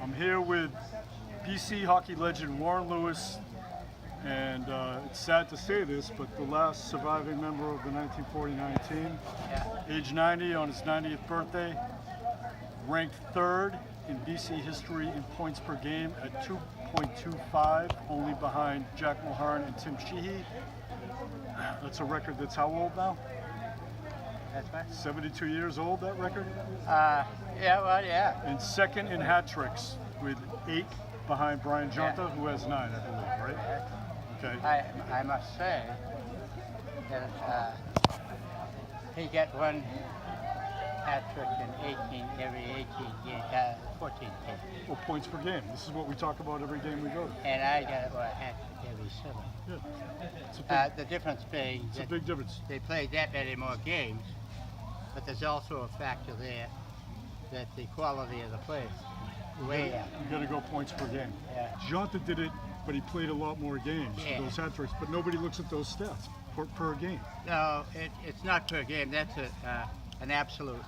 I'm here with BC hockey legend Warren Lewis, and it's sad to say this, but the last surviving member of the 1949 team, age 90 on his 90th birthday, ranked third in BC history in points per game at 2.25, only behind Jack Mulhern and Tim Sheehy. That's a record that's how old now? That's right. 72 years old, that record? Yeah. And second in hat tricks with 8 behind Brian Jonta, who has 9, I believe, right? Okay. I must say that he got one hat trick in every 14 games. Well, points per game. This is what we talk about every game we go to. And I got a hat trick every 7. Yeah. It's a big, The difference being it's a big difference. they played that many more games, but there's also a factor there that the quality of the players is way up. You got to go points per game. Yeah. Jonta did it, but he played a lot more games, those hat tricks, but nobody looks at those stats per game. No, it's not per game. That's an absolute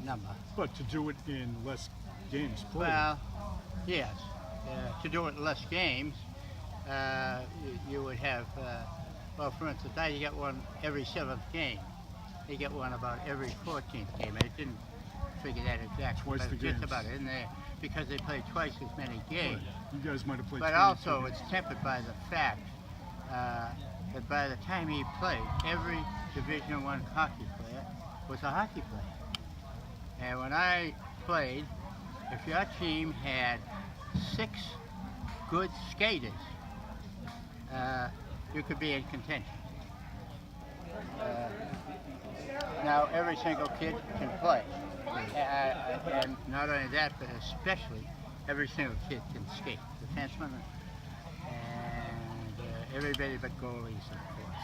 number. But to do it in less games played. Well, yes. To do it in less games, you would have, well, for instance, now you get one every 7th game. You get one about every 14th game. I didn't figure that exactly, Twice but the it's just games. about in there because they play twice as many games. Right. You guys might have played But 22 also, games. it's tempered by the fact that by the time he played, every Division I hockey player was a hockey player. And when I played, if your team had 6 good skaters, you could be in contention. Now, every single kid can play. And not only that, but especially every single kid can skate. Defensemen and everybody but goalies, of course.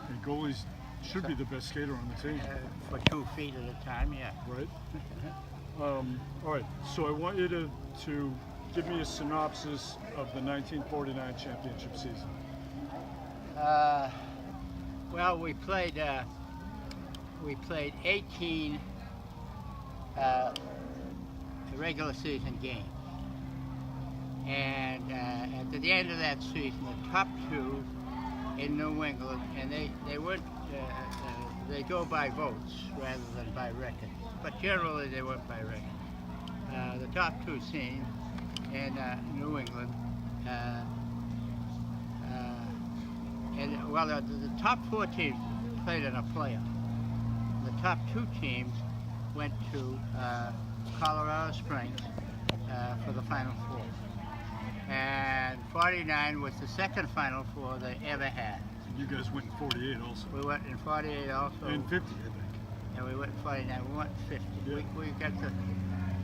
And goalies should be the best skater on the team, For 2 feet at a time, yeah. right? All right, so I want you to give me a synopsis of the 1949 championship season. Well, we played 18 regular season games, and at the end of that season, the top 2 in New England, and they went they go by votes rather than by record, but generally they went by record. The top 2 teams in New England. And well, the top 4 teams played in a playoff. The top 2 teams went to Colorado Springs for the Final Four. And 49 was the second Final Four they ever had. You guys went in 48 also. We went in 48 also. And 50, I think. And we went in 49. We went in 50. Yeah. We got the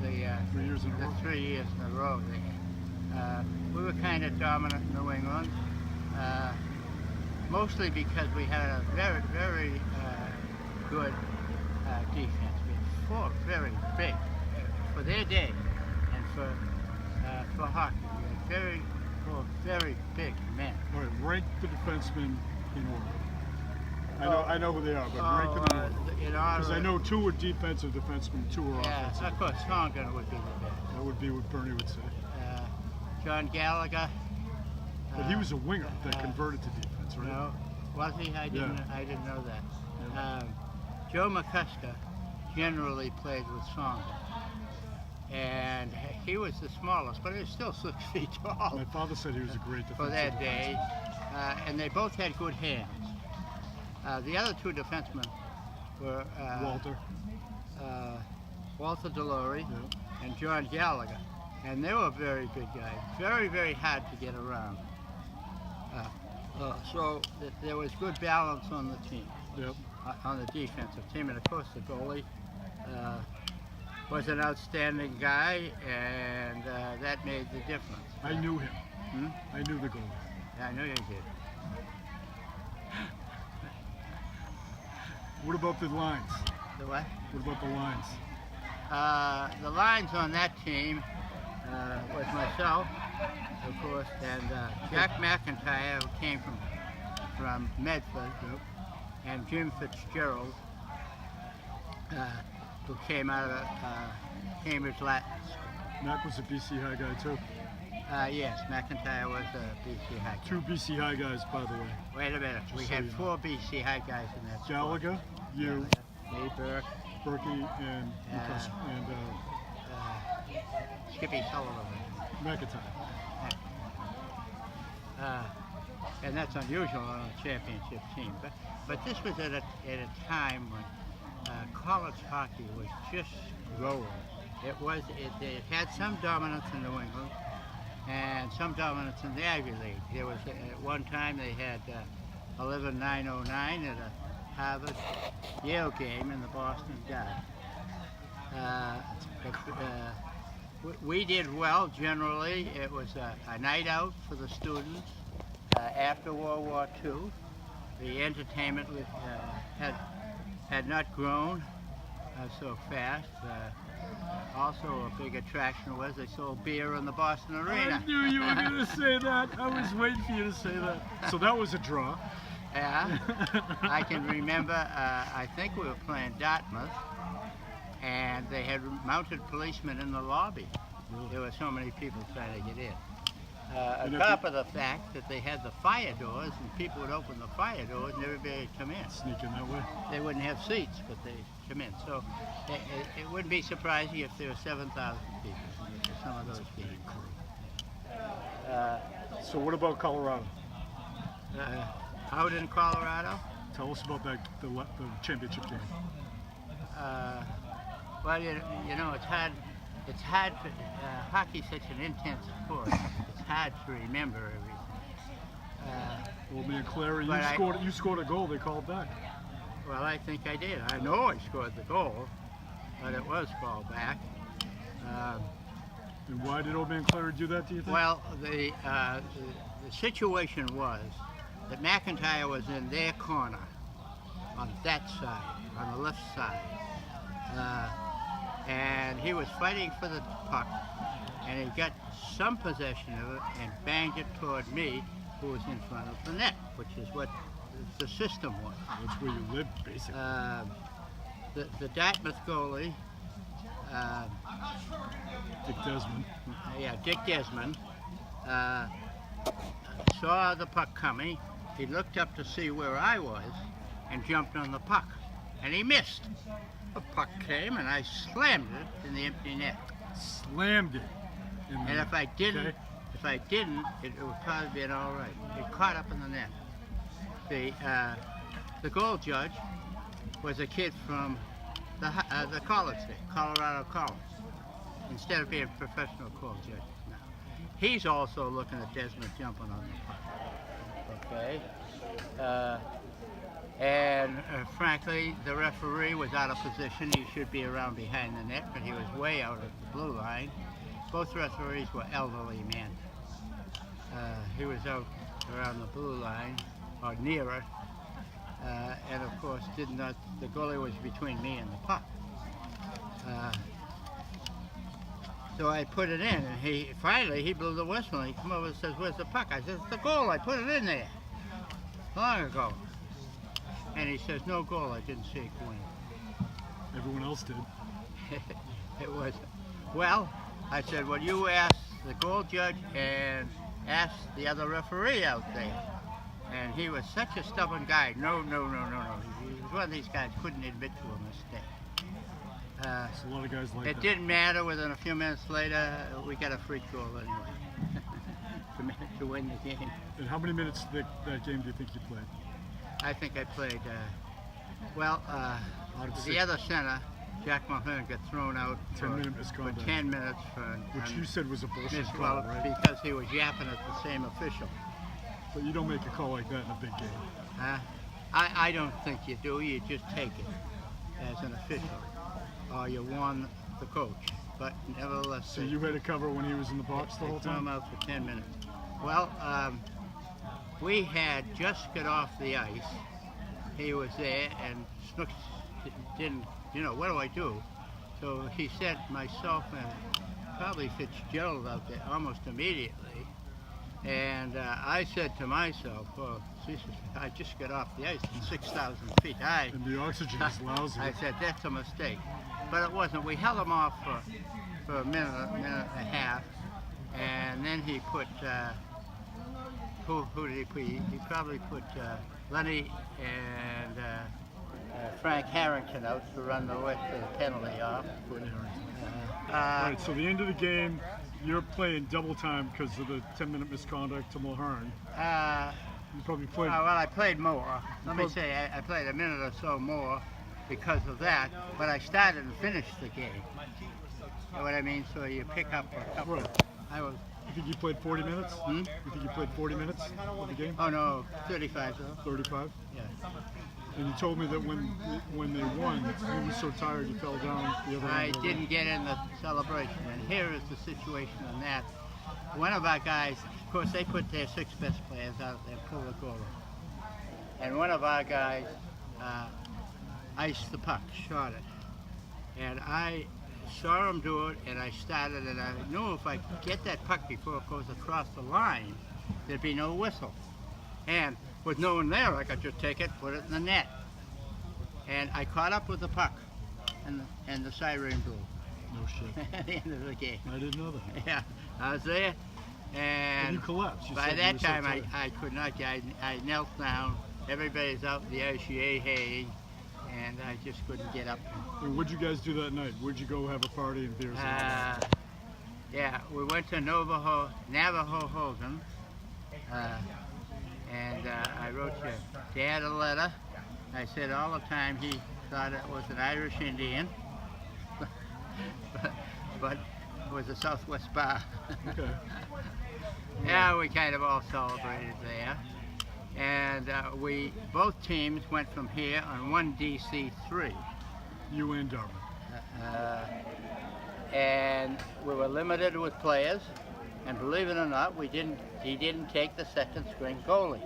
3 years in a the row. 3 years in a row there. We were kind of dominant in New England. Mostly because we had a very, very good defense. We had 4 very big, for their day, and for hockey. We had 4 very big men. All right, rank the defensemen in order. I know who they are, but rank them in order. Because I know 2 are defensive defensemen, 2 are Yeah, offensive. of course, Songen would be the best. That would be what Bernie would say. John Gallagher. But he was a winger that converted to defense, right? No, was he? I didn't know that. Yeah. Joe McCusker generally played with Songen. And he was the smallest, but he was still 6 feet tall My father said he was a great defenseman. for that day. And they both had good hands. The other 2 defensemen were Walter Delory Yeah. and John Gallagher. And they were very big guys, very, very hard to get around. So there was good balance on the team, Yep. on the defensive team. And of course the goalie was an outstanding guy, and that made the difference. I knew him. Hmm? I knew the goalie. I know you did. What about the lines? The what? What about the lines? The lines on that team was myself, of course, and Jack McIntyre, who came from Medford, and Jim Fitzgerald, who came out of Cambridge Latin School. Mac was a BC High guy too. Yes, McIntyre was a BC High guy. 2 BC High guys, by the way. Wait a minute. We Just so had you know. 4 BC High guys in that squad. Gallagher, you, Me, Burke, Berkey, and Skippy Sullivan. McIntyre. And that's unusual on a championship team. But this was at a time when college hockey was just growing. It had some dominance in New England and some dominance in the Ivy League. There was at one time they had 11-9-09 at a Harvard-Yale game in the Boston Garden. We did well generally. It was a night out for the students. After World War II, the entertainment had not grown so fast. Also, a big attraction was they sold beer in the Boston Arena. I knew you were going to say that. I was waiting for you to say that. So that was a draw. Yeah, I can remember. I think we were playing Dartmouth, and they had mounted policemen in the lobby. Really? There were so many people trying to get in. And On top of the fact that they had the fire doors, and people would open the fire doors and everybody would come in. Sneak in that way. They wouldn't have seats, but they come in. So it wouldn't be surprising if there were 7,000 people for some of those Big games. crew. So what about Colorado? Out in Colorado, Tell us about the championship game. well, you know, it's hard. It's hard. Hockey's such an intense sport. It's hard to remember everything. Old man Clary, But you scored a goal. They called back. Well, I think I did. I know I scored the goal, but it was called back. And why did old man Clary do that? Do you think? Well, the situation was that McIntyre was in their corner on that side, on the left side. And he was fighting for the puck, and he got some possession of it and banged it toward me, who was in front of the net, which is what the system was. That's where you live, basically. The Dartmouth goalie, Dick Desmond. Dick Desmond, saw the puck coming. He looked up to see where I was and jumped on the puck, and he missed. The puck came, and I slammed it in the empty net. Slammed it. And if I didn't, Okay. it would probably been all right. It caught up in the net. The goal judge was a kid from the college there, Colorado College, instead of being a professional goal judge now. He's also looking at Desmond jumping on the puck. Okay. And frankly, the referee was out of position. He should be around behind the net, but he was way out at the blue line. Both referees were elderly men. He was out around the blue line, or nearer, and of course the goalie was between me and the puck. So I put it in, and finally he blew the whistle, and he come over and says, "Where's the puck?" I said, "It's the goal, I put it in there long ago." And he says, "No goal, I didn't see it go in." Everyone else did. It was, well, I said, "Well, you ask the goal judge and ask the other referee out there." And he was such a stubborn guy. No. He was one of these guys who couldn't admit to a mistake. There's a lot of guys like It that. didn't matter. Within a few minutes later, we got a free goal anyway to win the game. And how many minutes that game do you think you played? I think I played, Out of the six. other center, Jack Mulhern, got thrown out 10-minute for misconduct. 10 minutes for Which you said was a bullshit call, well, right? because he was yapping at the same official. But you don't make a call like that in a big game. I don't think you do. You just take it as an official, or you warn the coach. But nevertheless, So you had to cover when he was in the box the whole they threw him time? out for 10 minutes. Well, we had just got off the ice. He was there, and Snooks didn't, what do I do? So he sent myself and probably Fitzgerald out there almost immediately. And I said to myself, "Oh, Jesus, I just got off the ice from 6,000 feet high." And the oxygen is lousy. I said, "That's a mistake." But it wasn't. We held him off for for a minute and a half, and then he put who did he put? He probably put Lenny and Frank Harrington out to run the rest of the penalty off. All right, so the end of the game, you're playing double time because of the 10-minute misconduct to Mulhern. You probably played. Well, I played more. Let me say, I played a minute or so more because of that, but I started and finished the game. You know what I mean? So you pick up a couple. Right. You think you played 40 minutes? You think you played 40 minutes of the game? Oh no, 35 though. 35? Yeah. And you told me that when they won, you were so tired you fell down the other I end of the didn't line. get in the celebration, and here is the situation on that. One of our guys, of course, they put their 6 best players out there, pull the goal. And one of our guys iced the puck, shot it. And I saw him do it, and I started, and I knew if I could get that puck before it goes across the line, there'd be no whistle. And with no one there, I could just take it, put it in the net. And I caught up with the puck, and the siren blew. No shit. At the end of the game. I didn't know that. Yeah, I was there, And and you collapsed. You by said you that were so time tired. I could not get, I knelt down, everybody's out in the ice, hey, and I just couldn't get up. And what'd you guys do that night? Where'd you go have a party and beers? Yeah, we went to Navajo Hogan, and I wrote your dad a letter. I said all the time he thought it was an Irish Indian, but it was a Southwest bar. Okay. Yeah, we kind of all celebrated there. And both teams went from here on one DC3. You and Darwin. And we were limited with players, and believe it or not, he didn't take the second string goalie.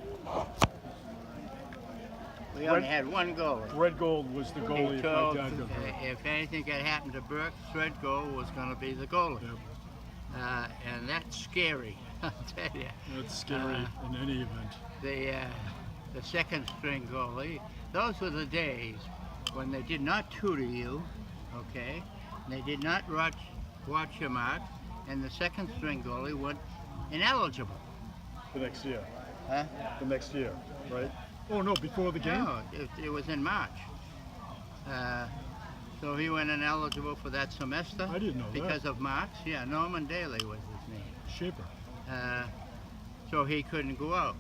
We only had one goalie. Red Gold was the goalie He if told, my dad got hurt. if anything had happened to Burke, Fred Gold was going to be the goalie. Yep. And that's scary, I'll tell you. That's scary in any event. The second string goalie, those were the days when they did not tutor you, okay? And they did not watch your mark, and the second string goalie went ineligible. The next year. Huh? The next year, right? Oh no, before the game? No, it was in March. So he went ineligible for that semester. I didn't know that. Because of marks. Yeah, Norman Daly was his name. Shaper. So he couldn't go out.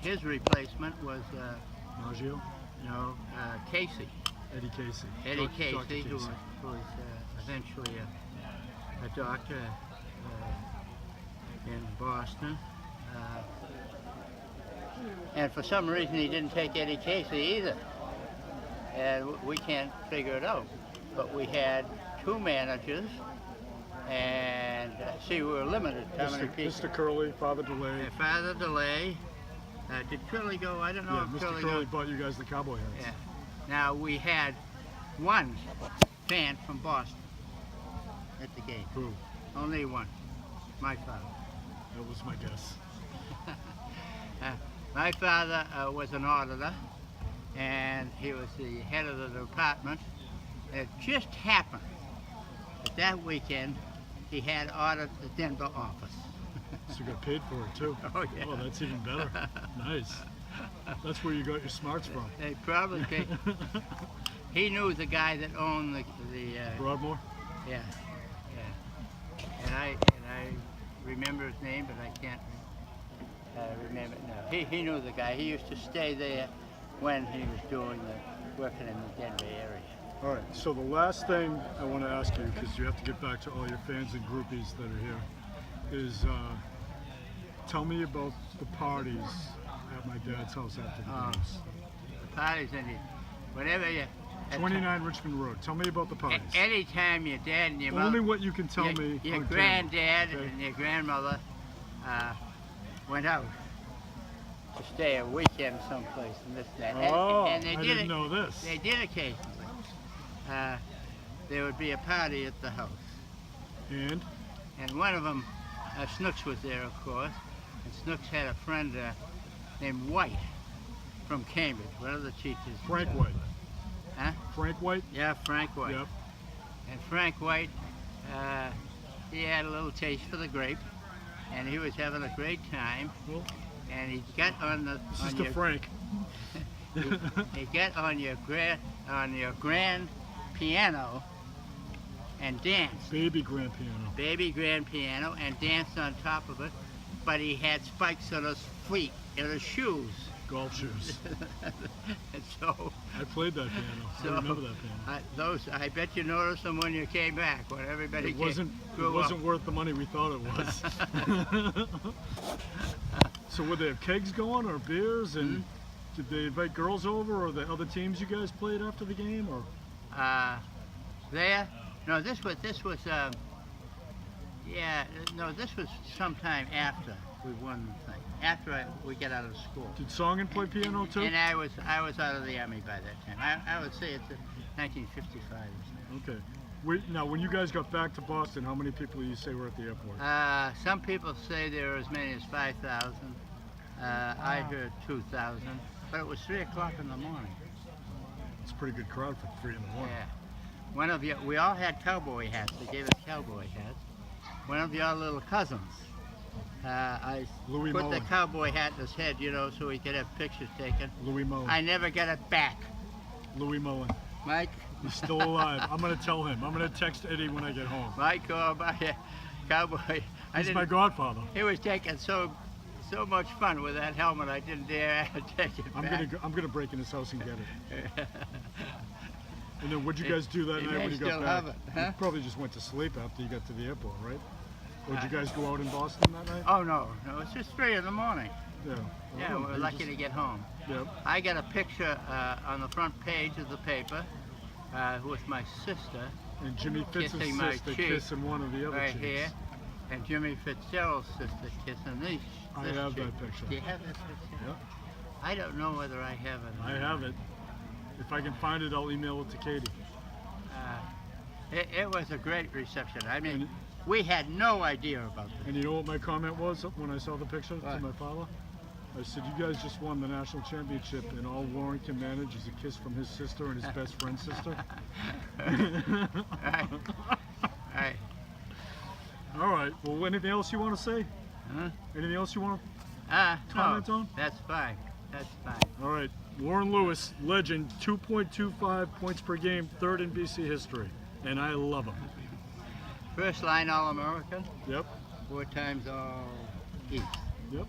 His replacement was Maggio? Casey. Eddie Casey. Eddie Dr. Casey, who was eventually a doctor in Boston. And for some reason he didn't take Eddie Casey either. And we can't figure it out. But we had 2 managers, and see, we were limited how many people. Mr. Curley, Father DeLay. Father DeLay. Did Curley go? I don't know Yeah, if Mr. Curley Curley go. bought you guys the cowboy hats. Yeah. Now we had one fan from Boston at the game. Who? Only one. My father. That was my guess. My father was an auditor, and he was the head of the department. It just happened that that weekend he had audited the Denver office. So you got paid for it too. Oh, yeah. Oh, that's even better. Nice. That's where you got your smarts from. They probably paid. He knew the guy that owned the Broadmoor? yeah. And I remember his name, but I can't remember it now. He knew the guy. He used to stay there when he was working in the Denver area. All right, so the last thing I want to ask you, because you have to get back to all your fans and groupies that are here, is tell me about the parties at my dad's house after the games. The parties and whatever you. 29 Richmond Road. Tell me about the parties. Anytime your dad and your Only mother, what you can tell me. your on granddad camera, and your grandmother went out to stay a weekend someplace and this and that. Okay? Oh, and they I did didn't it. know this. They did occasionally. There would be a party at the house. And? And one of them, Snooks was there, of course. And Snooks had a friend named White from Cambridge, one of the teachers. Frank White. Huh? Frank White? Yeah, Frank White. Yep. And Frank White, he had a little taste for the grape, and he was having a great time. Well, And he got on the Sister Frank. he got on your grand piano and danced. Baby grand piano. Baby grand piano, and danced on top of it, but he had spikes on his feet, in his shoes. Golf shoes. And so I played that piano. I remember that piano. I bet you noticed them when you came back, when everybody It wasn't grew up. worth the money we thought it was. So would they have kegs going or beers, and did they invite girls over, or the other teams you guys played after the game, or? There? No, this was this was sometime after we won the thing. After we get out of school. Did Songen play piano too? And I was out of the army by that time. I would say it's 1955 or something. Okay. Now, when you guys got back to Boston, how many people do you say were at the airport? Some people say there were as many as 5,000. I heard 2,000, but it was 3 o'clock in the morning. It's a pretty good crowd for 3 in the morning. Yeah. We all had cowboy hats. They gave us cowboy hats. One of your little cousins, I Louis put Mullen. the cowboy hat in his head, so he could have pictures taken. Louis Mullen. I never got it back. Louis Mullen. Mike? He's still alive. I'm going to tell him. I'm going to text Eddie when I get home. Mike, oh, my cowboy. He's my godfather. He was taking so much fun with that helmet, I didn't dare take it back. I'm gonna break in his house and get it. And then what'd you guys do that He night may when you got still back? have it, huh? You probably just went to sleep after you got to the airport, right? Or did you guys go out in Boston that night? Oh, no, it's just 3 in the morning. Yeah. Yeah, we're lucky to get home. Yep. I got a picture on the front page of the paper with my sister And Jimmy Fitz's kissing my sister cheek kissing one of the other right cheeks. here, and Jimmy Fitzgerald's sister kissing this. I this have cheek. that picture. Do you have this picture? Yep. I don't know whether I have it. or I not. have it. If I can find it, I'll email it to Katie. It was a great reception. I mean, And- we had no idea about this. And you know what my comment was when I saw the picture to What? my father? I said, you guys just won the national championship, and all Warren can manage is a kiss from his sister and his best friend's sister. Right. Right. All right. Well, anything else you want to say? Huh? Anything else you want No, Comment on? that's fine. That's fine. to? All right. Warren Lewis, legend, 2.25 points per game, third in BC history. And I love him. First line All-American, Yep. 4 times All-East. Yep.